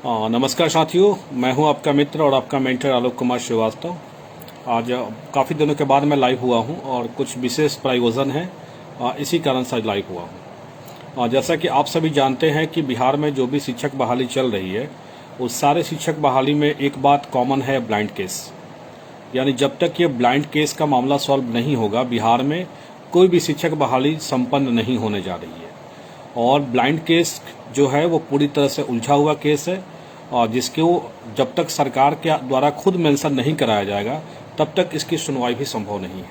नमस्कार साथियों, मैं हूं आपका मित्र और आपका मेंटर आलोक कुमार श्रीवास्तव। आज काफ़ी दिनों के बाद मैं लाइव हुआ हूं और कुछ विशेष प्रायोजन है, इसी कारण से आज लाइव हुआ हूं। जैसा कि आप सभी जानते हैं कि बिहार में जो भी शिक्षक बहाली चल रही है, उस सारे शिक्षक बहाली में एक बात कॉमन है, ब्लाइंड केस। यानी जब तक ये ब्लाइंड केस का मामला सॉल्व नहीं होगा, बिहार में कोई भी शिक्षक बहाली संपन्न नहीं होने जा रही है। और ब्लाइंड केस जो है वो पूरी तरह से उलझा हुआ केस है, और जिसको जब तक सरकार के द्वारा खुद मेंशन नहीं कराया जाएगा तब तक इसकी सुनवाई भी संभव नहीं है।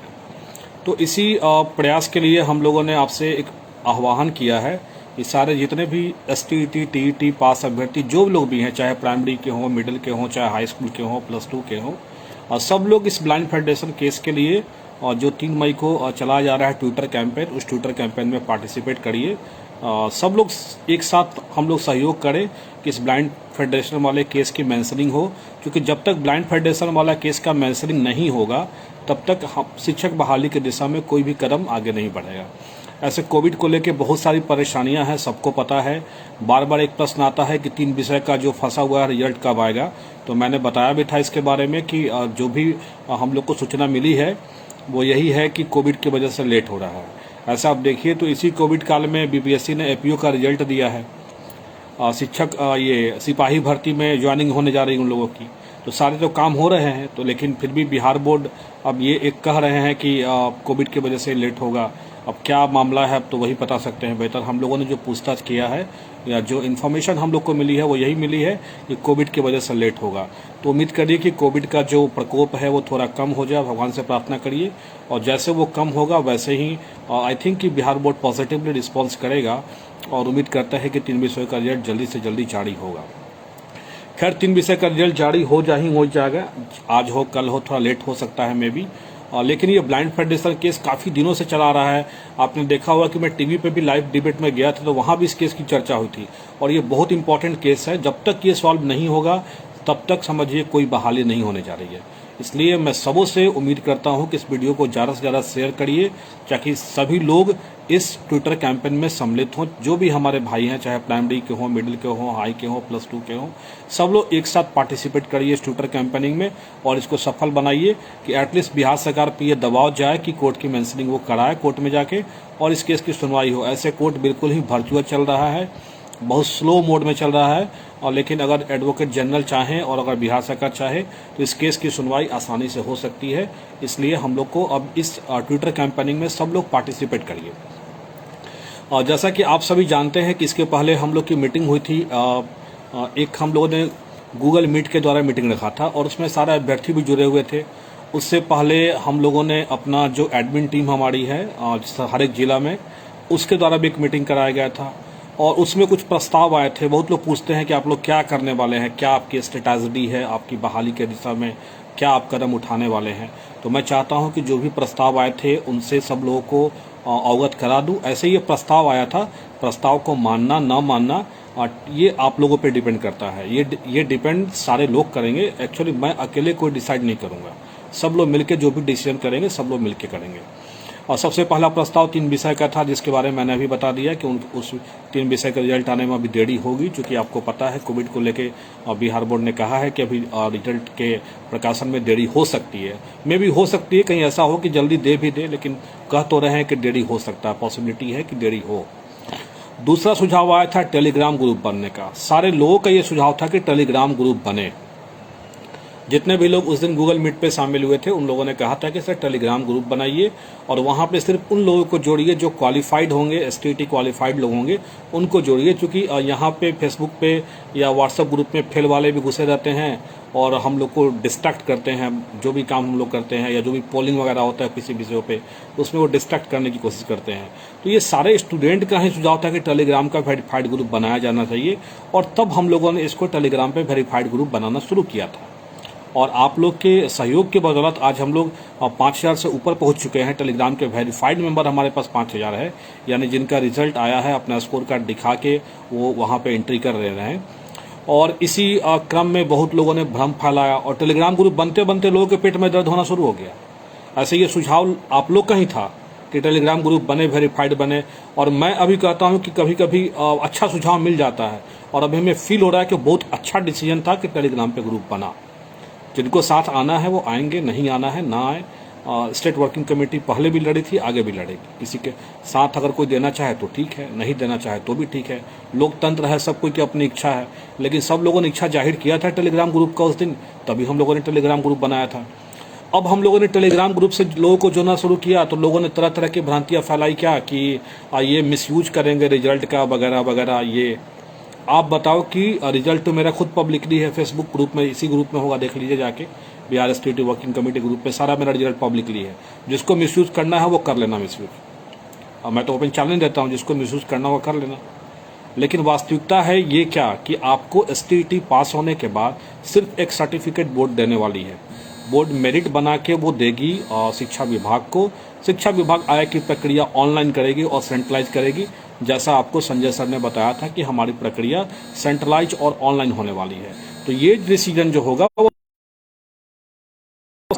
तो इसी प्रयास के लिए हम लोगों ने आपसे एक आह्वान किया है कि सारे जितने भी एसटीईटी, टीईटी पास अभ्यर्थी जो लोग भी हैं, चाहे प्राइमरी के हों, मिडिल के हों, चाहे हाई स्कूल के हों, +2 के हों, और सब लोग इस ब्लाइंड फेडरेशन केस के लिए और जो 3 मई को चलाया जा रहा है ट्विटर कैंपेन, उस ट्विटर कैंपेन में पार्टिसिपेट करिए। सब लोग एक साथ हम लोग सहयोग करें कि इस ब्लाइंड फेडरेशन वाले केस की मेंशनिंग हो, क्योंकि जब तक ब्लाइंड फेडरेशन वाला केस का मेंशनिंग नहीं होगा तब तक शिक्षक बहाली की दिशा में कोई भी कदम आगे नहीं बढ़ेगा। ऐसे कोविड को लेकर बहुत सारी परेशानियां हैं, सबको पता है। बार बार एक प्रश्न आता है कि 3 विषय का जो फंसा हुआ है रिजल्ट कब आएगा। तो मैंने बताया भी था इसके बारे में कि जो भी हम लोग को सूचना मिली है वो यही है कि कोविड की वजह से लेट हो रहा है। ऐसा आप देखिए तो इसी कोविड काल में बीपीएससी ने एपीओ का रिजल्ट दिया है। शिक्षक ये सिपाही भर्ती में ज्वाइनिंग होने जा रही है उन लोगों की, तो सारे तो काम हो रहे हैं। तो लेकिन फिर भी बिहार बोर्ड अब ये एक कह रहे हैं कि कोविड की वजह से लेट होगा। अब क्या मामला है अब तो वही बता सकते हैं बेहतर। हम लोगों ने जो पूछताछ किया है या जो इन्फॉर्मेशन हम लोग को मिली है वो यही मिली है कि कोविड की वजह से लेट होगा। तो उम्मीद करिए कि कोविड का जो प्रकोप है वो थोड़ा कम हो जाए, भगवान से प्रार्थना करिए, और जैसे वो कम होगा वैसे ही आई थिंक कि बिहार बोर्ड पॉजिटिवली रिस्पॉन्स करेगा, और उम्मीद करता है कि 3 विषयों का रिजल्ट जल्दी से जल्दी जारी होगा। खैर 3 विषय का रिजल्ट जारी हो जाएगा, आज हो कल हो, थोड़ा लेट हो सकता है मे बी। लेकिन ये ब्लाइंड फेडरेशन केस काफ़ी दिनों से चला आ रहा है। आपने देखा होगा कि मैं टीवी पे भी लाइव डिबेट में गया था तो वहाँ भी इस केस की चर्चा हुई थी, और ये बहुत इंपॉर्टेंट केस है। जब तक ये सॉल्व नहीं होगा तब तक समझिए कोई बहाली नहीं होने जा रही है। इसलिए मैं सबों से उम्मीद करता हूं कि इस वीडियो को ज़्यादा से ज़्यादा शेयर करिए, ताकि सभी लोग इस ट्विटर कैंपेन में सम्मिलित हों। जो भी हमारे भाई हैं, चाहे प्राइमरी के हों, मिडिल के हों, हाई के हों, +2 के हों, सब लोग एक साथ पार्टिसिपेट करिए इस ट्विटर कैंपेनिंग में, और इसको सफल बनाइए कि एटलीस्ट बिहार सरकार पर यह दबाव जाए कि कोर्ट की मेंशनिंग वो कराए कोर्ट में जाके, और इस केस की सुनवाई हो। ऐसे कोर्ट बिल्कुल ही वर्चुअल चल रहा है, बहुत स्लो मोड में चल रहा है, और लेकिन अगर एडवोकेट जनरल चाहें और अगर बिहार सरकार चाहे तो इस केस की सुनवाई आसानी से हो सकती है। इसलिए हम लोग को अब इस ट्विटर कैंपेनिंग में सब लोग पार्टिसिपेट करिए। और जैसा कि आप सभी जानते हैं कि इसके पहले हम लोग की मीटिंग हुई थी, एक हम लोगों ने गूगल मीट के द्वारा मीटिंग रखा था और उसमें सारे अभ्यर्थी भी जुड़े हुए थे। उससे पहले हम लोगों ने अपना जो एडमिन टीम हमारी है हर एक जिला में, उसके द्वारा भी एक मीटिंग कराया गया था, और उसमें कुछ प्रस्ताव आए थे। बहुत लोग पूछते हैं कि आप लोग क्या करने वाले हैं, क्या आपकी स्ट्रेटजी है, आपकी बहाली के दिशा में क्या आप कदम उठाने वाले हैं। तो मैं चाहता हूं कि जो भी प्रस्ताव आए थे उनसे सब लोगों को अवगत करा दूं। ऐसे ये प्रस्ताव आया था, प्रस्ताव को मानना ना मानना ये आप लोगों पे डिपेंड करता है। ये डिपेंड सारे लोग करेंगे। एक्चुअली मैं अकेले कोई डिसाइड नहीं करूंगा, सब लोग मिलकर जो भी डिसीजन करेंगे सब लोग मिलकर करेंगे। और सबसे पहला प्रस्ताव 3 विषय का था, जिसके बारे में मैंने अभी बता दिया कि उस 3 विषय का रिजल्ट आने में अभी देरी होगी, क्योंकि आपको पता है कोविड को लेके बिहार बोर्ड ने कहा है कि अभी रिजल्ट के प्रकाशन में देरी हो सकती है। मे भी हो सकती है, कहीं ऐसा हो कि जल्दी दे भी दे, लेकिन कह तो रहे हैं कि देरी हो सकता है, पॉसिबिलिटी है कि देरी हो। दूसरा सुझाव आया था टेलीग्राम ग्रुप बनने का। सारे लोगों का ये सुझाव था कि टेलीग्राम ग्रुप बने। जितने भी लोग उस दिन गूगल मीट पे शामिल हुए थे उन लोगों ने कहा था कि सर टेलीग्राम ग्रुप बनाइए, और वहाँ पे सिर्फ उन लोगों को जोड़िए जो क्वालिफाइड होंगे, एसटीईटी क्वालिफाइड लोग होंगे, उनको जोड़िए। क्योंकि यहाँ पे फेसबुक पे या व्हाट्सएप ग्रुप में फेल वाले भी घुसे रहते हैं और हम लोग को डिस्ट्रैक्ट करते हैं। जो भी काम हम लोग करते हैं या जो भी पोलिंग वगैरह होता है किसी विषयों पे, उसमें वो डिस्ट्रैक्ट करने की कोशिश करते हैं। तो ये सारे स्टूडेंट का ही सुझाव था कि टेलीग्राम का वेरीफाइड ग्रुप बनाया जाना चाहिए, और तब हम लोगों ने इसको टेलीग्राम पे वेरीफाइड ग्रुप बनाना शुरू किया था। और आप लोग के सहयोग के बदौलत आज हम लोग 5000 से ऊपर पहुंच चुके हैं। टेलीग्राम के वेरीफाइड मेंबर हमारे पास 5000 है, यानी जिनका रिजल्ट आया है अपना स्कोर कार्ड दिखा के वो वहां पे एंट्री कर रहे हैं। और इसी क्रम में बहुत लोगों ने भ्रम फैलाया, और टेलीग्राम ग्रुप बनते बनते लोगों के पेट में दर्द होना शुरू हो गया। ऐसे ये सुझाव आप लोग का ही था कि टेलीग्राम ग्रुप बने, वेरीफाइड बने। और मैं अभी कहता हूं कि कभी कभी अच्छा सुझाव मिल जाता है, और अभी हमें फील हो रहा है कि बहुत अच्छा डिसीजन था कि टेलीग्राम पे ग्रुप बना। जिनको साथ आना है वो आएंगे, नहीं आना है ना आए। स्टेट वर्किंग कमेटी पहले भी लड़ी थी, आगे भी लड़ेगी। किसी के साथ अगर कोई देना चाहे तो ठीक है, नहीं देना चाहे तो भी ठीक है। लोकतंत्र है, सब कोई की अपनी इच्छा है। लेकिन सब लोगों ने इच्छा जाहिर किया था टेलीग्राम ग्रुप का उस दिन, तभी हम लोगों ने टेलीग्राम ग्रुप बनाया था। अब हम लोगों ने टेलीग्राम ग्रुप से लोगों को जोड़ना शुरू किया तो लोगों ने तरह तरह की भ्रांतियां फैलाई, क्या कि ये मिसयूज करेंगे रिजल्ट का वगैरह वगैरह। ये आप बताओ कि रिजल्ट तो मेरा खुद पब्लिकली है, फेसबुक ग्रुप में, इसी ग्रुप में होगा, देख लीजिए जाके, Bihar state working committee group पे सारा मेरा रिजल्ट पब्लिकली है। जिसको मिसयूज करना है वो कर लेना मिसयूज, और मैं तो ओपन चैलेंज देता हूँ, जिसको मिसयूज करना वो कर लेना। लेकिन वास्तविकता है ये क्या कि आपको STET पास होने के बाद सिर्फ एक सर्टिफिकेट बोर्ड देने वाली है। बोर्ड मेरिट बना के वो देगी शिक्षा विभाग को। शिक्षा विभाग आय की प्रक्रिया ऑनलाइन करेगी और सेंट्रलाइज करेगी, जैसा आपको संजय सर ने बताया था कि हमारी प्रक्रिया सेंट्रलाइज और ऑनलाइन होने वाली है। तो ये डिसीजन जो होगा वो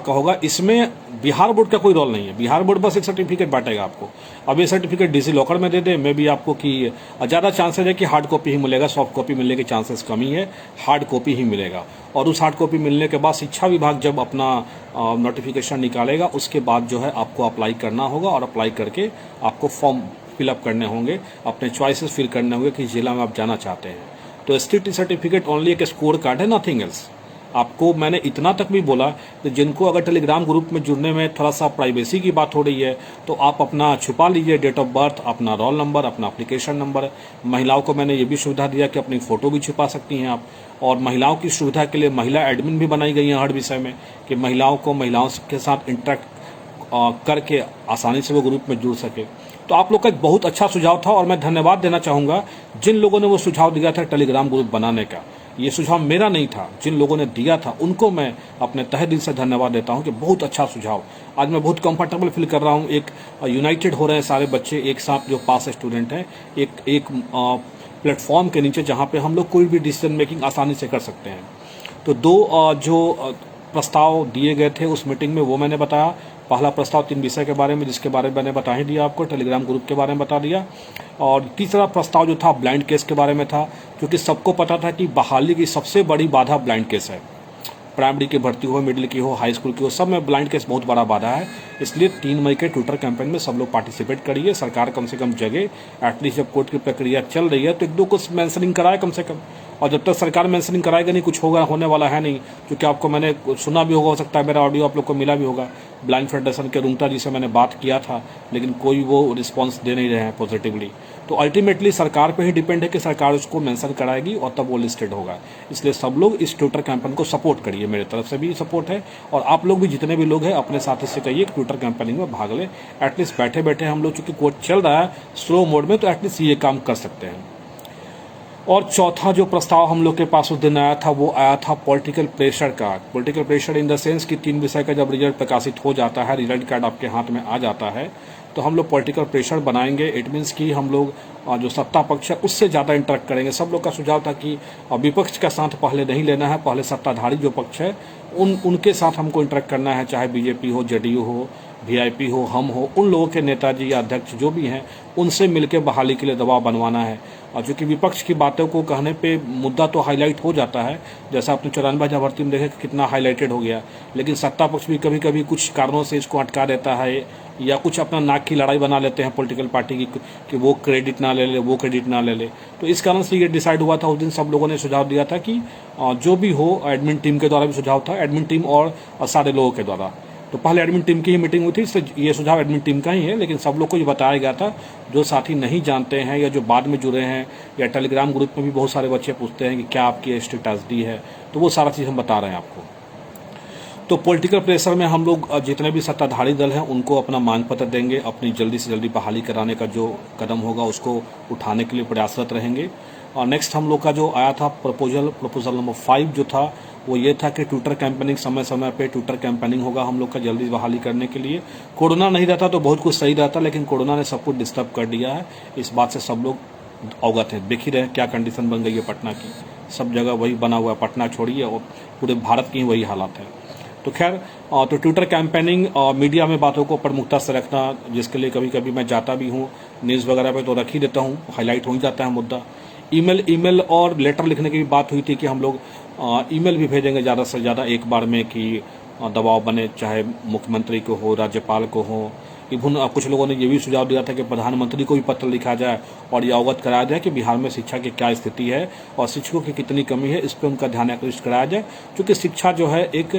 होगा, इसमें बिहार बोर्ड का कोई रोल नहीं है। बिहार बोर्ड बस एक सर्टिफिकेट बांटेगा आपको। अब ये सर्टिफिकेट डीसी लॉकर में दे दे, मैं भी आपको कि ज़्यादा चांसेस है कि हार्ड कॉपी ही मिलेगा, सॉफ्ट कॉपी मिलने के चांसेस कम ही है, हार्ड कॉपी ही मिलेगा। और उस हार्ड कॉपी मिलने के बाद शिक्षा विभाग जब अपना नोटिफिकेशन निकालेगा, उसके बाद जो है आपको अप्लाई करना होगा, और अप्लाई करके आपको फॉर्म फिलअप करने होंगे, अपने चॉइसेस फिल करने होंगे कि जिला में आप जाना चाहते हैं। तो STET सर्टिफिकेट ओनली एक स्कोर कार्ड है, नथिंग एल्स। आपको मैंने इतना तक भी बोला कि जिनको अगर टेलीग्राम ग्रुप में जुड़ने में थोड़ा सा प्राइवेसी की बात हो रही है तो आप अपना छुपा लीजिए डेट ऑफ बर्थ, अपना रोल नंबर, अपना एप्लीकेशन नंबर। महिलाओं को मैंने ये भी सुविधा दिया कि अपनी फोटो भी छुपा सकती हैं आप। और महिलाओं की सुविधा के लिए महिला एडमिन भी बनाई गई है हर विषय में, कि महिलाओं के साथ इंटरेक्ट करके आसानी से वो ग्रुप में जुड़ सके। तो आप लोग का एक बहुत अच्छा सुझाव था, और मैं धन्यवाद देना चाहूँगा जिन लोगों ने वो सुझाव दिया था टेलीग्राम ग्रुप बनाने का। ये सुझाव मेरा नहीं था, जिन लोगों ने दिया था उनको मैं अपने तहे दिल से धन्यवाद देता हूं कि बहुत अच्छा सुझाव। आज मैं बहुत कंफर्टेबल फील कर रहा हूं। एक यूनाइटेड हो रहे हैं सारे बच्चे एक साथ जो पास स्टूडेंट हैं, एक प्लेटफॉर्म के नीचे, जहां पे हम लोग कोई भी डिसीजन मेकिंग आसानी से कर सकते हैं। तो दो जो प्रस्ताव दिए गए थे उस मीटिंग में वो मैंने बताया। पहला प्रस्ताव 3 विषय के बारे में, जिसके बारे में मैंने बता ही दिया आपको, टेलीग्राम ग्रुप के बारे में बता दिया। और तीसरा प्रस्ताव जो था ब्लाइंड केस के बारे में था, क्योंकि सबको पता था कि बहाली की सबसे बड़ी बाधा ब्लाइंड केस है। प्राइमरी की भर्ती हो, मिडिल की हो, हाई स्कूल की हो, सब में ब्लाइंड केस बहुत बड़ा बाधा है। इसलिए 3 मई के ट्विटर कैंपेन में सब लोग पार्टिसिपेट करिए। सरकार कम से कम जगह, एटलीस्ट जब कोर्ट की प्रक्रिया चल रही है तो 1-2 कुछ मेंशनिंग कराए कम से कम। और जब तक सरकार मेंशनिंग कराएगा नहीं, कुछ होने वाला है नहीं। क्योंकि आपको मैंने सुना भी होगा, हो सकता है मेरा ऑडियो आप लोग को मिला भी होगा, ब्लाइंड फेडरेशन के रुंगटा जी से मैंने बात किया था, लेकिन कोई वो रिस्पॉन्स दे नहीं रहे हैं पॉजिटिवली। तो अल्टीमेटली सरकार पे ही डिपेंड है कि सरकार उसको मेंशन कराएगी और तब वो लिस्टेड होगा। इसलिए सब लोग इस ट्विटर कैंपेन को सपोर्ट करिए, मेरे तरफ से भी सपोर्ट है। और आप लोग भी जितने भी लोग हैं अपने साथी से कहिए ट्विटर कैंपेनिंग में भाग ले। एटलीस्ट बैठे बैठे हम लोग, चूंकि कोर्ट चल रहा है स्लो मोड में, तो एटलीस्ट ये काम कर सकते हैं। और चौथा जो प्रस्ताव हम लोग के पास उस दिन आया था वो आया था पॉलिटिकल प्रेशर का। Political pressure in the sense कि 3 विषय का जब रिजल्ट प्रकाशित हो जाता है, रिजल्ट कार्ड आपके हाथ में आ जाता है, तो हम लोग पॉलिटिकल प्रेशर बनाएंगे। इट मीन्स कि हम लोग जो सत्ता पक्ष है उससे ज़्यादा इंटरेक्ट करेंगे। सब लोग का सुझाव था कि विपक्ष का साथ पहले नहीं लेना है, पहले सत्ताधारी जो पक्ष है उनके साथ हमको इंटरेक्ट करना है, चाहे बीजेपी हो, जेडीयू हो, वीआईपी हो, हम हो, उन लोगों के नेताजी या अध्यक्ष जो भी हैं उनसे मिलकर बहाली के लिए दबाव बनवाना है। और चूंकि विपक्ष की बातों को कहने पे मुद्दा तो हाईलाइट हो जाता है, जैसा आपने 94 भर्ती में देखे कितना हाईलाइटेड हो गया, लेकिन सत्ता पक्ष भी कभी कभी कुछ कारणों से इसको अटका देता है, या कुछ अपना नाक की लड़ाई बना लेते हैं पॉलिटिकल पार्टी की कि वो क्रेडिट ना ले ले, वो क्रेडिट ना ले ले। तो इस कारण से ये डिसाइड हुआ था उस दिन, सब लोगों ने सुझाव दिया था कि जो भी हो, एडमिन टीम के द्वारा भी सुझाव था, एडमिन टीम और सारे लोगों के द्वारा। तो पहले एडमिन टीम की ही मीटिंग हुई थी, इसलिए ये सुझाव एडमिन टीम का ही है, लेकिन सब लोग को ये बताया गया था जो साथी नहीं जानते हैं या जो बाद में जुड़े हैं, या टेलीग्राम ग्रुप में भी बहुत सारे बच्चे पूछते हैं कि क्या आपकी स्टेटस डी है, तो वो सारा चीज़ हम बता रहे हैं आपको। तो पॉलिटिकल प्रेशर में हम लोग जितने भी सत्ताधारी दल हैं उनको अपना मांग पत्र देंगे, अपनी जल्दी से जल्दी बहाली कराने का जो कदम होगा उसको उठाने के लिए प्रयासरत रहेंगे। और नेक्स्ट हम लोग का जो आया था प्रपोजल नंबर 5 जो था वो ये था कि ट्विटर कैंपेनिंग, समय समय पे ट्विटर कैंपेनिंग होगा हम लोग का जल्दी बहाली करने के लिए। कोरोना नहीं रहता तो बहुत कुछ सही रहता, लेकिन कोरोना ने सब कुछ डिस्टर्ब कर दिया है। इस बात से सब लोग अवगत हैं, देख ही रहे क्या कंडीशन बन गई है पटना की, सब जगह वही बना हुआ है, पटना छोड़िए और पूरे भारत की वही हालत है। तो खैर तो ट्विटर कैंपेनिंग और मीडिया में बातों को प्रमुखता से रखना, जिसके लिए कभी कभी मैं जाता भी हूँ न्यूज़ वगैरह पे तो रख ही देता हूँ, हाईलाइट हो ही जाता है मुद्दा। ईमेल और लेटर लिखने की भी बात हुई थी कि हम लोग ईमेल भी भेजेंगे ज़्यादा से ज़्यादा एक बार में कि दबाव बने, चाहे मुख्यमंत्री को हो, राज्यपाल को हो। इवन कुछ लोगों ने ये भी सुझाव दिया था कि प्रधानमंत्री को भी पत्र लिखा जाए और ये अवगत कराया जाए कि बिहार में शिक्षा की क्या स्थिति है और शिक्षकों की कितनी कमी है, इस पर उनका ध्यान आकृष्ट कराया जाए। क्योंकि शिक्षा जो है एक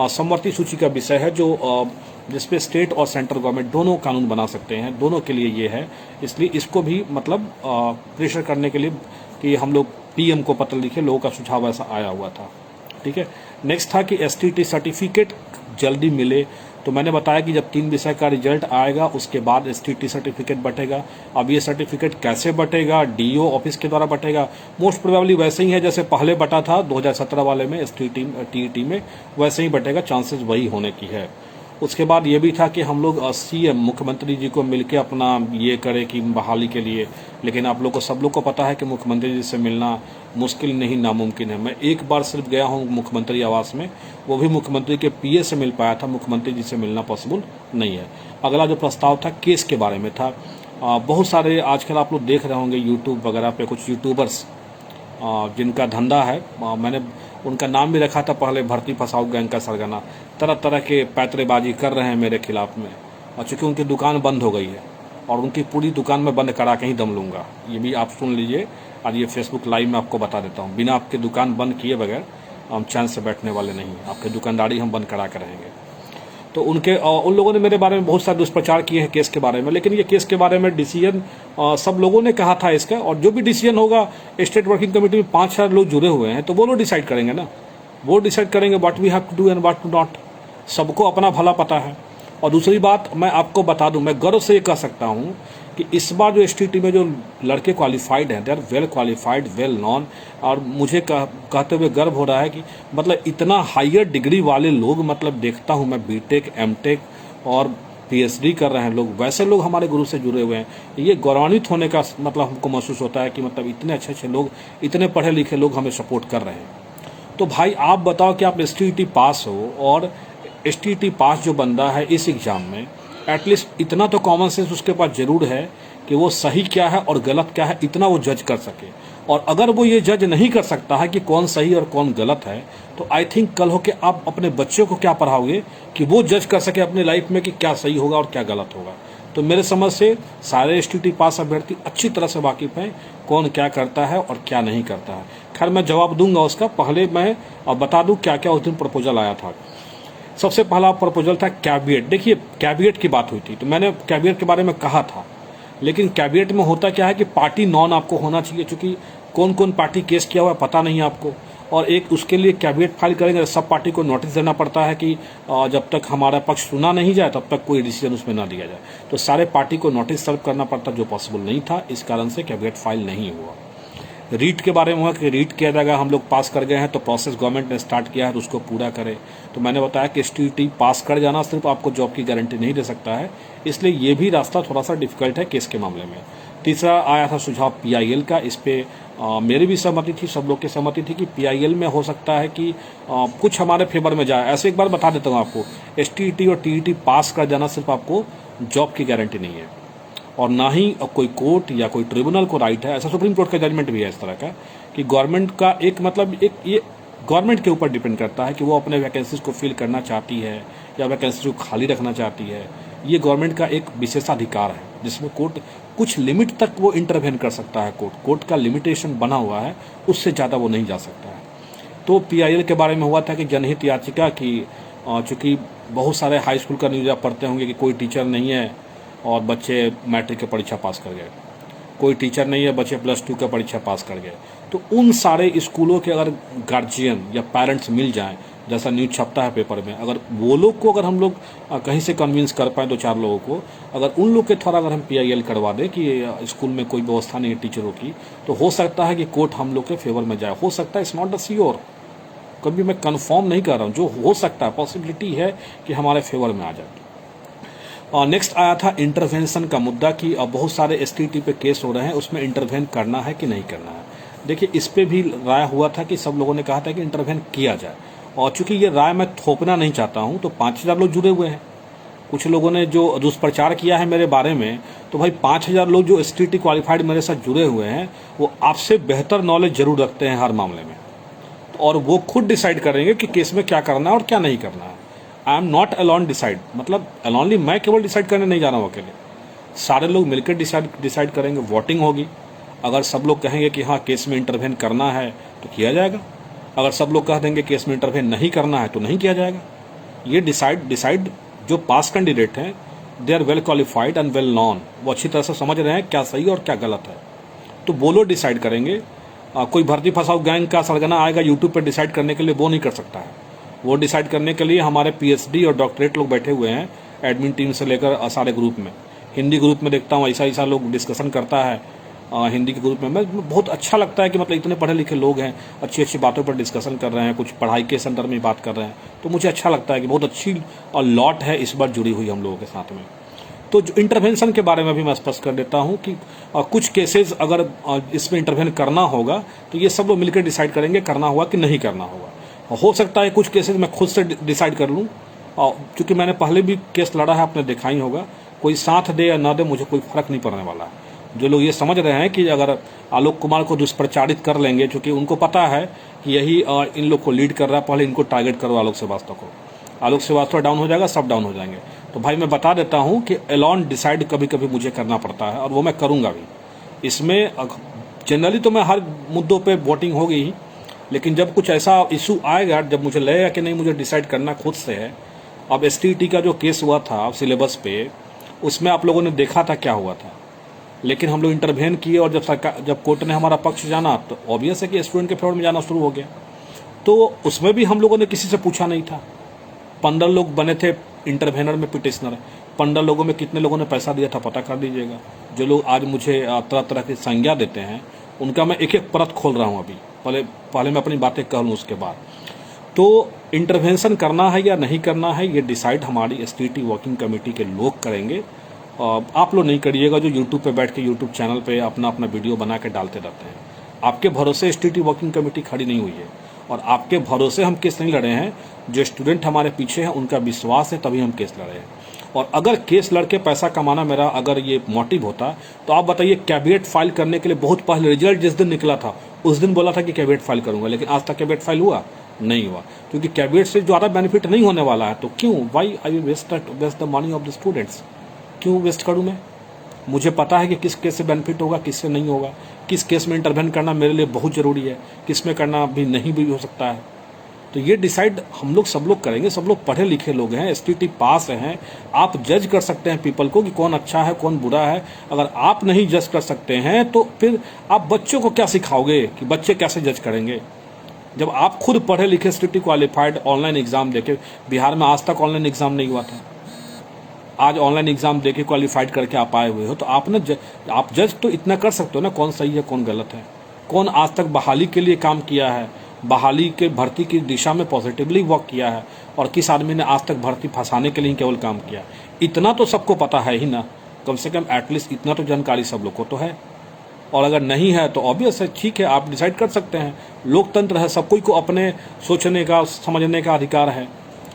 समवर्ती सूची का विषय है, जो जिसपे स्टेट और सेंट्रल गवर्नमेंट दोनों कानून बना सकते हैं, दोनों के लिए ये है। इसलिए इसको भी मतलब प्रेशर करने के लिए कि हम लोग पीएम को पत्र लिखे, लोगों का सुझाव ऐसा आया हुआ था। ठीक है। नेक्स्ट था कि एसटीटी सर्टिफिकेट जल्दी मिले। तो मैंने बताया कि जब 3 विषय का रिजल्ट आएगा उसके बाद एसटीटी सर्टिफिकेट बटेगा। अब ये सर्टिफिकेट कैसे बटेगा? डीओ ऑफिस के द्वारा बटेगा। मोस्ट प्रोबेबली वैसे ही है जैसे पहले बटा था 2017 वाले में एसटीटी टीईटी में, वैसे ही बटेगा, चांसेस वही होने की है। उसके बाद ये भी था कि हम लोग सीएम मुख्यमंत्री जी को मिलके अपना ये करें कि बहाली के लिए, लेकिन आप लोग को सब लोग को पता है कि मुख्यमंत्री जी से मिलना मुश्किल नहीं नामुमकिन है। मैं एक बार सिर्फ गया हूँ मुख्यमंत्री आवास में, वो भी मुख्यमंत्री के पीए से मिल पाया था, मुख्यमंत्री जी से मिलना पॉसिबल नहीं है। अगला जो प्रस्ताव था केस के बारे में था। बहुत सारे आजकल आप लोग देख रहे होंगे यूट्यूब वगैरह पे कुछ यूट्यूबर्स जिनका धंधा है, मैंने उनका नाम भी रखा था पहले भर्ती फसाओ गैंग का सरगना, तरह तरह के पैतरेबाजी कर रहे हैं मेरे खिलाफ में। और चूंकि उनकी दुकान बंद हो गई है और उनकी पूरी दुकान में बंद करा के ही दम लूंगा, ये भी आप सुन लीजिए। आज ये फेसबुक लाइव में आपको बता देता हूँ, बिना आपकी दुकान बंद किए बगैर हम चैन से बैठने वाले नहीं हैं, आपकी दुकानदारी हम बंद करा के रहेंगे। तो उन लोगों ने मेरे बारे में बहुत सारे दुष्प्रचार किए हैं केस के बारे में, लेकिन ये केस के बारे में डिसीजन सब लोगों ने कहा था इसका, और जो भी डिसीजन होगा स्टेट वर्किंग कमेटी में 5,000 लोग जुड़े हुए हैं, तो वो लोग डिसाइड करेंगे ना, वो डिसाइड करेंगे what we have to do and what to not. सबको अपना भला पता है। और दूसरी बात मैं आपको बता दूं, मैं गर्व से ये कह सकता हूं कि इस बार जो एसटीटी में जो लड़के क्वालिफाइड हैं, they are well qualified, well known, और मुझे कहते हुए गर्व हो रहा है कि मतलब इतना हायर डिग्री वाले लोग, मतलब देखता हूं मैं बीटेक, एमटेक और पीएचडी कर रहे हैं लोग, वैसे लोग हमारे गुरु से जुड़े हुए हैं। ये गौरवान्वित होने का मतलब हमको महसूस होता है कि मतलब इतने अच्छे अच्छे लोग, इतने पढ़े लिखे लोग हमें सपोर्ट कर रहे हैं। तो भाई आप बताओ कि आप एसटीटी पास हो, और एसटीटी पास जो बंदा है इस एग्जाम में, एटलीस्ट इतना तो कॉमन सेंस उसके पास जरूर है कि वो सही क्या है और गलत क्या है, इतना वो जज कर सके। और अगर वो ये जज नहीं कर सकता है कि कौन सही और कौन गलत है, तो आई थिंक कल हो के आप अपने बच्चों को क्या पढ़ाओगे कि वो जज कर सके अपने लाइफ में कि क्या सही होगा और क्या गलत होगा। तो मेरे समझ से सारे एसटीटी पास अभ्यर्थी अच्छी तरह से वाकिफ हैं कौन क्या करता है और क्या नहीं करता है। खैर मैं जवाब दूंगा उसका, पहले मैं बता दूं क्या क्या उस दिन प्रपोजल आया था। सबसे पहला प्रपोजल था कैबिनेट। देखिए कैबिनेट की बात हुई थी, तो मैंने कैबिनेट के बारे में कहा था, लेकिन कैबिनेट में होता क्या है कि पार्टी नॉन आपको होना चाहिए, क्योंकि कौन कौन पार्टी केस किया हुआ है पता नहीं आपको, और एक उसके लिए कैबिनेट फाइल करेंगे, सब पार्टी को नोटिस देना पड़ता है कि जब तक हमारा पक्ष सुना नहीं जाए तब तक कोई डिसीजन उसमें ना लिया जाए। तो सारे पार्टी को नोटिस सर्व करना पड़ता, जो पॉसिबल नहीं था, इस कारण से कैबिनेट फाइल नहीं हुआ। रीट के बारे में हुआ कि रीट किया जाएगा, हम लोग पास कर गए हैं तो प्रोसेस गवर्नमेंट ने स्टार्ट किया है तो उसको पूरा करें। तो मैंने बताया कि एसटीटी पास कर जाना सिर्फ आपको जॉब की गारंटी नहीं दे सकता है, इसलिए ये भी रास्ता थोड़ा सा डिफिकल्ट है केस के मामले में। तीसरा आया था सुझाव पीआईएल का, इस पे मेरी भी सहमति थी, सब लोग की सहमति थी कि पीआईएल में हो सकता है कि कुछ हमारे फेवर में जाए। ऐसे एक बार बता देता हूँ आपको, एसटीटी और टीईटी पास कर जाना सिर्फ आपको जॉब की गारंटी नहीं है, और ना ही कोई कोर्ट या कोई ट्रिब्यूनल को राइट है, ऐसा सुप्रीम कोर्ट का जजमेंट भी है इस तरह का, कि गवर्नमेंट का एक मतलब एक ये गवर्नमेंट के ऊपर डिपेंड करता है कि वो अपने वैकेंसीज को फिल करना चाहती है या वैकेंसीज को खाली रखना चाहती है। ये गवर्नमेंट का एक विशेषाधिकार है जिसमें कोर्ट कुछ लिमिट तक वो इंटरवेन कर सकता है। कोर्ट का लिमिटेशन बना हुआ है, उससे ज़्यादा वो नहीं जा सकता है। तो पीआईएल के बारे में हुआ था कि जनहित याचिका की, चूँकि बहुत सारे हाई स्कूल का न्यूज़ आप पढ़ते होंगे कि कोई टीचर नहीं है और बच्चे मैट्रिक की परीक्षा पास कर गए, कोई टीचर नहीं है बच्चे +2 का परीक्षा पास कर गए। तो उन सारे स्कूलों के अगर गार्जियन या पेरेंट्स मिल जाएं, जैसा न्यूज छपता है पेपर में, अगर वो लोग को अगर हम लोग कहीं से कन्विंस कर पाएँ 2-4 लोगों को, अगर उन लोग के थोड़ा अगर हम पीआईएल करवा दें कि स्कूल में कोई व्यवस्था नहीं है टीचरों की, तो हो सकता है कि कोर्ट हम लोग के फेवर में जाए। हो सकता है, इट्स नॉट द श्योर, कभी मैं कन्फर्म नहीं कर रहा हूँ, जो हो सकता है पॉसिबिलिटी है कि हमारे फेवर में आ जाए। नेक्स्ट आया था इंटरवेंशन का मुद्दा कि अब बहुत सारे एसटीटी पे केस हो रहे हैं, उसमें इंटरवेन करना है कि नहीं करना है। देखिए इस पे भी राय हुआ था कि सब लोगों ने कहा था कि इंटरवेन किया जाए, और चूंकि ये राय मैं थोपना नहीं चाहता हूं, तो 5,000 लोग जुड़े हुए हैं। कुछ लोगों ने जो दुष्प्रचार किया है मेरे बारे में, तो भाई 5,000 लोग जो STT क्वालिफाइड मेरे साथ जुड़े हुए हैं, वो आपसे बेहतर नॉलेज जरूर रखते हैं हर मामले में, और वो खुद डिसाइड करेंगे कि केस में क्या करना है और क्या नहीं करना है। I am not alone decide, मतलब अलॉनली मैं केवल डिसाइड करने नहीं जा रहा हूँ अकेले, सारे लोग मिलकर डिसाइड करेंगे। वोटिंग होगी, अगर सब लोग कहेंगे कि हाँ केस में इंटरवेन करना है तो किया जाएगा, अगर सब लोग कह देंगे केस में इंटरवेन नहीं करना है तो नहीं किया जाएगा। ये डिसाइड जो पास कैंडिडेट हैं, they are well qualified and well known, वो अच्छी तरह से समझ रहे हैं क्या सही और क्या गलत है, तो वो लोग डिसाइड करेंगे। कोई भर्ती फंसाओ गैंग का सरगना आएगा यूट्यूब पर डिसाइड करने के लिए, वो नहीं कर सकता है। वो डिसाइड करने के लिए हमारे PhD और डॉक्टरेट लोग बैठे हुए हैं, एडमिन टीम से लेकर सारे ग्रुप में। हिंदी ग्रुप में देखता हूँ ऐसा लोग डिस्कशन करता है, हिंदी के ग्रुप में मैं बहुत अच्छा लगता है कि मतलब इतने पढ़े लिखे लोग हैं, अच्छी अच्छी बातों पर डिस्कशन कर रहे हैं, कुछ पढ़ाई के संदर्भ में बात कर रहे हैं, तो मुझे अच्छा लगता है कि बहुत अच्छी और लॉट है इस बार जुड़ी हुई हम लोगों के साथ में। तो जो इंटरवेंशन के बारे में भी मैं स्पष्ट कर देता हूं कि कुछ केसेस अगर इसमें इंटरवेन करना होगा तो ये सब लोग मिलकर डिसाइड करेंगे करना होगा कि नहीं करना होगा। हो सकता है कुछ केसेस मैं खुद से डिसाइड कर लूँ, क्योंकि मैंने पहले भी केस लड़ा है, आपने देखा ही होगा। कोई साथ दे या ना दे मुझे कोई फर्क नहीं पड़ने वाला है। जो लोग ये समझ रहे हैं कि अगर आलोक कुमार को दुष्प्रचारित कर लेंगे, क्योंकि उनको पता है कि यही इन लोग को लीड कर रहा है, पहले इनको टारगेट करो आलोक श्रीवास्तव को, आलोक श्रीवास्तव डाउन हो जाएगा, सब डाउन हो जाएंगे। तो भाई मैं बता देता हूं कि एलॉन डिसाइड कभी कभी मुझे करना पड़ता है, और वो मैं करूंगा भी। इसमें जनरली तो मैं हर मुद्दों पे वोटिंग होगी ही, लेकिन जब कुछ ऐसा इशू आएगा, जब मुझे लगेगा कि नहीं मुझे डिसाइड करना खुद से है। अब STT का जो केस हुआ था सिलेबस पे, उसमें आप लोगों ने देखा था क्या हुआ था, लेकिन हम लोग इंटरवेन किए, और जब कोर्ट ने हमारा पक्ष जाना तो ऑब्वियस है कि स्टूडेंट के फेवर में जाना शुरू हो गया। तो उसमें भी हम लोगों ने किसी से पूछा नहीं था। 15 लोग बने थे इंटरवेनर में, पिटिशनर। 15 लोगों में कितने लोगों ने पैसा दिया था पता कर लीजिएगा। जो लोग आज मुझे तरह तरह की संज्ञा देते हैं, उनका मैं एक एक परत खोल रहा हूँ अभी। पहले मैं अपनी बातें कह लूँ, उसके बाद तो इंटरवेंशन करना है या नहीं करना है, ये डिसाइड हमारी STT वर्किंग कमेटी के लोग करेंगे। आप लोग नहीं करिएगा जो यूट्यूब पे बैठ के यूट्यूब चैनल पे अपना वीडियो बना के डालते रहते हैं। आपके भरोसे STT वर्किंग कमेटी खड़ी नहीं हुई है, और आपके भरोसे हम केस नहीं लड़े हैं। जो स्टूडेंट हमारे पीछे हैं उनका विश्वास है, तभी हम केस लड़े हैं। और अगर केस लड़के पैसा कमाना मेरा अगर ये मोटिव होता, तो आप बताइए, कैबिनेट फाइल करने के लिए बहुत पहले रिजल्ट जिस दिन निकला था उस दिन बोला था कि कैबिनेट फाइल करूंगा, लेकिन आज तक कैबिनेट फाइल हुआ नहीं हुआ, क्योंकि कैबिनेट से ज़्यादा बेनिफिट नहीं होने वाला है। तो क्यों, why I waste the money of the students, क्यों वेस्ट करूं मैं? मुझे पता है कि किस केस से बेनिफिट होगा, किससे नहीं होगा, किस केस में इंटरवेन करना मेरे लिए बहुत जरूरी है, किस में करना भी नहीं भी हो सकता है। तो ये डिसाइड हम लोग सब लोग करेंगे। सब लोग पढ़े लिखे लोग हैं, STT पास हैं। आप जज कर सकते हैं पीपल को कि कौन अच्छा है कौन बुरा है। अगर आप नहीं जज कर सकते हैं तो फिर आप बच्चों को क्या सिखाओगे कि बच्चे कैसे जज करेंगे? जब आप खुद पढ़े लिखे STT क्वालिफाइड ऑनलाइन एग्जाम देके, बिहार में आज तक ऑनलाइन एग्जाम नहीं हुआ था, आज ऑनलाइन एग्जाम देके क्वालिफाइड करके आप आए हुए हो, तो आप जज तो इतना कर सकते हो ना, कौन सही है कौन गलत है, कौन आज तक बहाली के लिए काम किया है, बहाली के भर्ती की दिशा में पॉजिटिवली वर्क किया है, और किस आदमी ने आज तक भर्ती फंसाने के लिए केवल काम किया। इतना तो सबको पता है ही ना, कम से कम एटलीस्ट इतना तो जानकारी सब लोग को तो है। और अगर नहीं है तो ऑब्वियस है, ठीक है, आप डिसाइड कर सकते हैं। लोकतंत्र है, सब कोई को अपने सोचने का समझने का अधिकार है।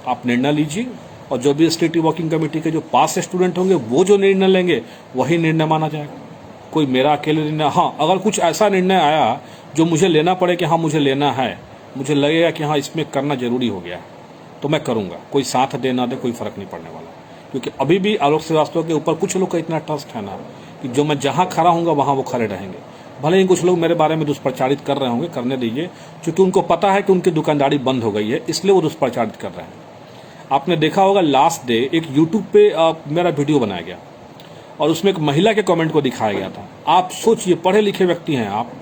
आप निर्णय लीजिए, और जो भी STT वर्किंग कमेटी के जो पास स्टूडेंट होंगे वो जो निर्णय लेंगे वही निर्णय माना जाएगा। कोई मेरा अकेले निर्णय, हाँ अगर कुछ ऐसा निर्णय आया जो मुझे लेना पड़े कि हाँ मुझे लेना है, मुझे लगेगा कि हाँ इसमें करना जरूरी हो गया, तो मैं करूंगा। कोई साथ दे ना दे कोई फर्क नहीं पड़ने वाला, क्योंकि अभी भी आलोक श्रीवास्तव के ऊपर कुछ लोग का इतना ट्रस्ट है ना कि जो मैं जहां खड़ा हूंगा वहां वो खड़े रहेंगे। भले ही कुछ लोग मेरे बारे में दुष्प्रचारित कर रहे होंगे, करने दीजिए, क्योंकि उनको पता है कि उनकी दुकानदारी बंद हो गई है, इसलिए वो दुष्प्रचारित कर रहे हैं। आपने देखा होगा लास्ट डे एक यूट्यूब पे मेरा वीडियो बनाया गया, और उसमें एक महिला के कमेंट को दिखाया गया था। आप सोचिए, पढ़े लिखे व्यक्ति हैं आप,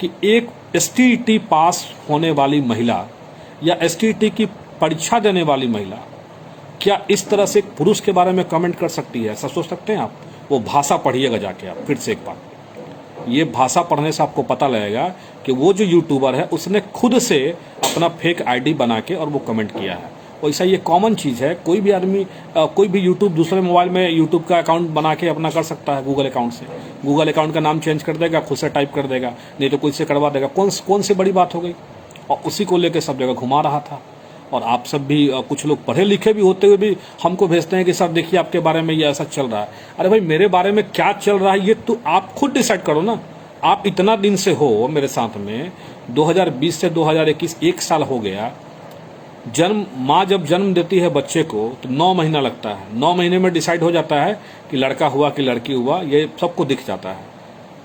कि एक STT पास होने वाली महिला या STT की परीक्षा देने वाली महिला क्या इस तरह से एक पुरुष के बारे में कमेंट कर सकती है? ऐसा सोच सकते हैं आप? वो भाषा पढ़िएगा जाके आप फिर से एक बार। ये भाषा पढ़ने से आपको पता लगेगा कि वो जो यूट्यूबर है उसने खुद से अपना फेक ID बना के और वो कमेंट किया है। वैसा ये कॉमन चीज़ है, कोई भी आदमी कोई भी यूट्यूब दूसरे मोबाइल में यूट्यूब का अकाउंट बना के अपना कर सकता है गूगल अकाउंट से। गूगल अकाउंट का नाम चेंज कर देगा, खुद से टाइप कर देगा, नहीं तो कोई से करवा देगा। कौन सी बड़ी बात हो गई? और उसी को लेकर सब जगह घुमा रहा था। और आप सब भी कुछ लोग पढ़े लिखे भी होते हुए भी हमको भेजते हैं कि सर देखिए आपके बारे में ये ऐसा चल रहा है। अरे भाई मेरे बारे में क्या चल रहा है ये तो आप खुद डिसाइड करो ना। आप इतना दिन से हो मेरे साथ में, 2020 से 2021 1 साल हो गया। माँ जब जन्म देती है बच्चे को तो 9 महीना लगता है, 9 महीने में डिसाइड हो जाता है कि लड़का हुआ कि लड़की हुआ, ये सबको दिख जाता है।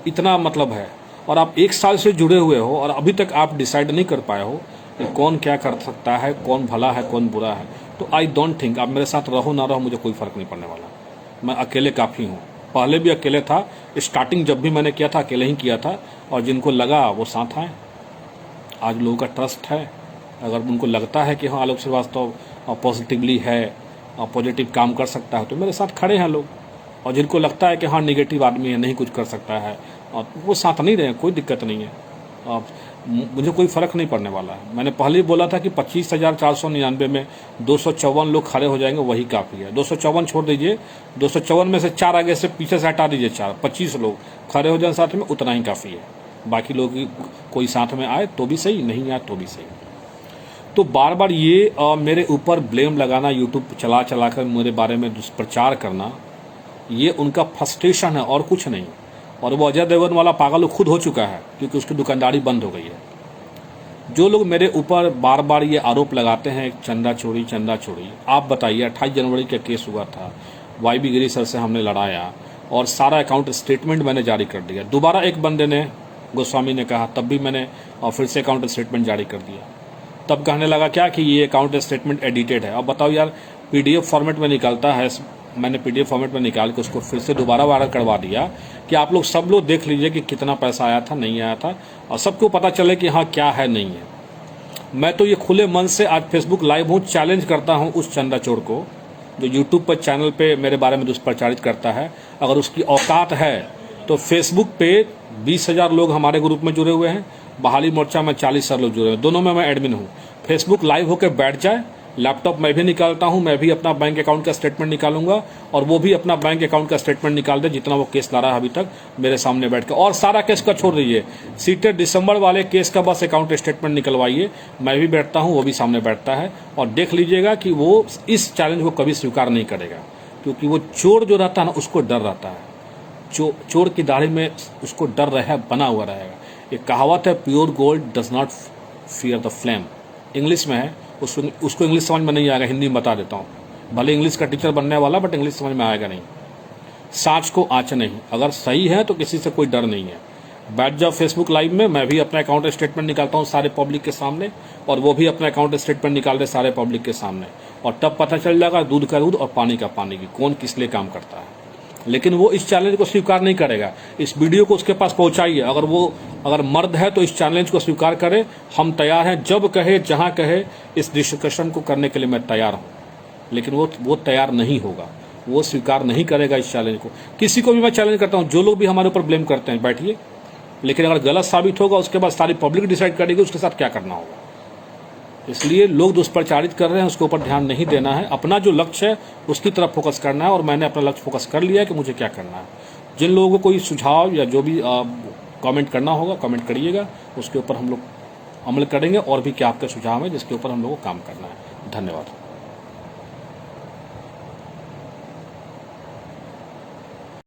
इतना मतलब है। और आप 1 साल से जुड़े हुए हो और अभी तक आप डिसाइड नहीं कर पाए हो कि कौन क्या कर सकता है, कौन भला है कौन बुरा है। तो आई डोंट थिंक आप मेरे साथ रहो ना रहो मुझे कोई फर्क नहीं पड़ने वाला। मैं अकेले काफ़ी हूँ, पहले भी अकेले था, स्टार्टिंग जब भी मैंने किया था अकेले ही किया था, और जिनको लगा वो साथ आए। आज लोगों का ट्रस्ट है, अगर उनको लगता है कि हाँ आलोक श्रीवास्तव पॉजिटिवली है, पॉजिटिव काम कर सकता है, तो मेरे साथ खड़े हैं लोग। और जिनको लगता है कि हाँ निगेटिव आदमी है, नहीं कुछ कर सकता है, और वो साथ नहीं रहे, कोई दिक्कत नहीं है। मुझे कोई फ़र्क नहीं पड़ने वाला है। मैंने पहले ही बोला था कि 25,499 में 254 लोग खड़े हो जाएंगे, वही काफ़ी है। 254 छोड़ दीजिए, 254 में से 4 आगे से पीछे से हटा दीजिए, 25 लोग खड़े हो जाए साथ में, उतना ही काफ़ी है। बाकी लोग कोई साथ में आए तो भी सही, नहीं आए तो भी सही। तो बार बार ये मेरे ऊपर ब्लेम लगाना, यूट्यूब चला चला कर मेरे बारे में दुष्प्रचार करना, ये उनका फ्रस्ट्रेशन है और कुछ नहीं। और वो अजय देवगन वाला पागल खुद हो चुका है क्योंकि उसकी दुकानदारी बंद हो गई है। जो लोग मेरे ऊपर बार बार ये आरोप लगाते हैं चंदा चोरी चंदा चोरी, आप बताइए 28 जनवरी का केस हुआ था, YB गिरी सर से हमने लड़ाया और सारा अकाउंट स्टेटमेंट मैंने जारी कर दिया। दोबारा एक बंदे ने, गोस्वामी ने कहा, तब भी मैंने फिर से अकाउंट स्टेटमेंट जारी कर दिया। तब कहने लगा क्या कि ये अकाउंट स्टेटमेंट एडिटेड है। अब बताओ यार, PDF फॉर्मेट में निकलता है, मैंने PDF फॉर्मेट में निकाल के उसको फिर से दोबारा वायरल करवा दिया कि आप लोग सब लोग देख लीजिए कि कितना पैसा आया था नहीं आया था, और सबको पता चले कि हाँ क्या है नहीं है। मैं तो ये खुले मन से आज फेसबुक लाइव हूँ, चैलेंज करता हूँ उस चंदा चोर को जो यूट्यूब पर चैनल पे मेरे बारे में दुष्प्रचारित करता है। अगर उसकी औकात है तो फेसबुक पे 20,000 लोग हमारे ग्रुप में जुड़े हुए हैं, बहाली मोर्चा में 40,000 लोग जुड़े हुए हैं, दोनों में मैं एडमिन हूँ। फेसबुक लाइव होकर बैठ जाए, लैपटॉप मैं भी निकालता हूं, मैं भी अपना बैंक अकाउंट का स्टेटमेंट निकालूंगा और वो भी अपना बैंक अकाउंट का स्टेटमेंट निकाल दे जितना वो केस ला रहा है अभी तक मेरे सामने बैठ कर। और सारा केस का छोड़ दीजिए, सीटेड दिसंबर वाले केस का बस अकाउंट स्टेटमेंट निकलवाइए, मैं भी बैठता हूं, वो भी सामने बैठता है, और देख लीजिएगा कि वो इस चैलेंज को कभी स्वीकार नहीं करेगा। क्योंकि वो चोर जो रहता है ना, उसको डर रहता है, चोर की दाढ़ी में उसको डर रहा बना हुआ रहेगा। एक कहावत है, pure gold does not fear the flame, English में है, उसको इंग्लिश समझ में नहीं आएगा, हिंदी में बता देता हूँ। भले इंग्लिश का टीचर बनने वाला, बट इंग्लिश समझ में आएगा नहीं। सांच को आँच नहीं, अगर सही है तो किसी से कोई डर नहीं है। बैठ जाओ फेसबुक लाइव में, मैं भी अपना अकाउंट स्टेटमेंट निकालता हूँ सारे पब्लिक के सामने, और वो भी अपना अकाउंट स्टेटमेंट निकाल दे सारे पब्लिक के सामने, और तब पता चल जाएगा दूध का दूध और पानी का पानी की, कौन किस लिए काम करता है। लेकिन वो इस चैलेंज को स्वीकार नहीं करेगा। इस वीडियो को उसके पास पहुंचाइए, अगर मर्द है तो इस चैलेंज को स्वीकार करे। हम तैयार हैं, जब कहे जहां कहे इस डिस्कशन को करने के लिए मैं तैयार हूं। लेकिन वो तैयार नहीं होगा, वो स्वीकार नहीं करेगा इस चैलेंज को। किसी को भी मैं चैलेंज करता हूं, जो लोग भी हमारे ऊपर ब्लेम करते हैं, बैठिए, लेकिन अगर गलत साबित होगा उसके बाद सारी पब्लिक डिसाइड करेगी उसके साथ क्या करना होगा। इसलिए लोग दुष्प्रचारित कर रहे हैं, उसके ऊपर ध्यान नहीं देना है, अपना जो लक्ष्य है उसकी तरफ फोकस करना है। और मैंने अपना लक्ष्य फोकस कर लिया है कि मुझे क्या करना है। जिन लोगों को कोई सुझाव या जो भी कमेंट करना होगा कमेंट करिएगा, उसके ऊपर हम लोग अमल करेंगे। और भी क्या आपके सुझाव है जिसके ऊपर हम लोगों को काम करना है। धन्यवाद।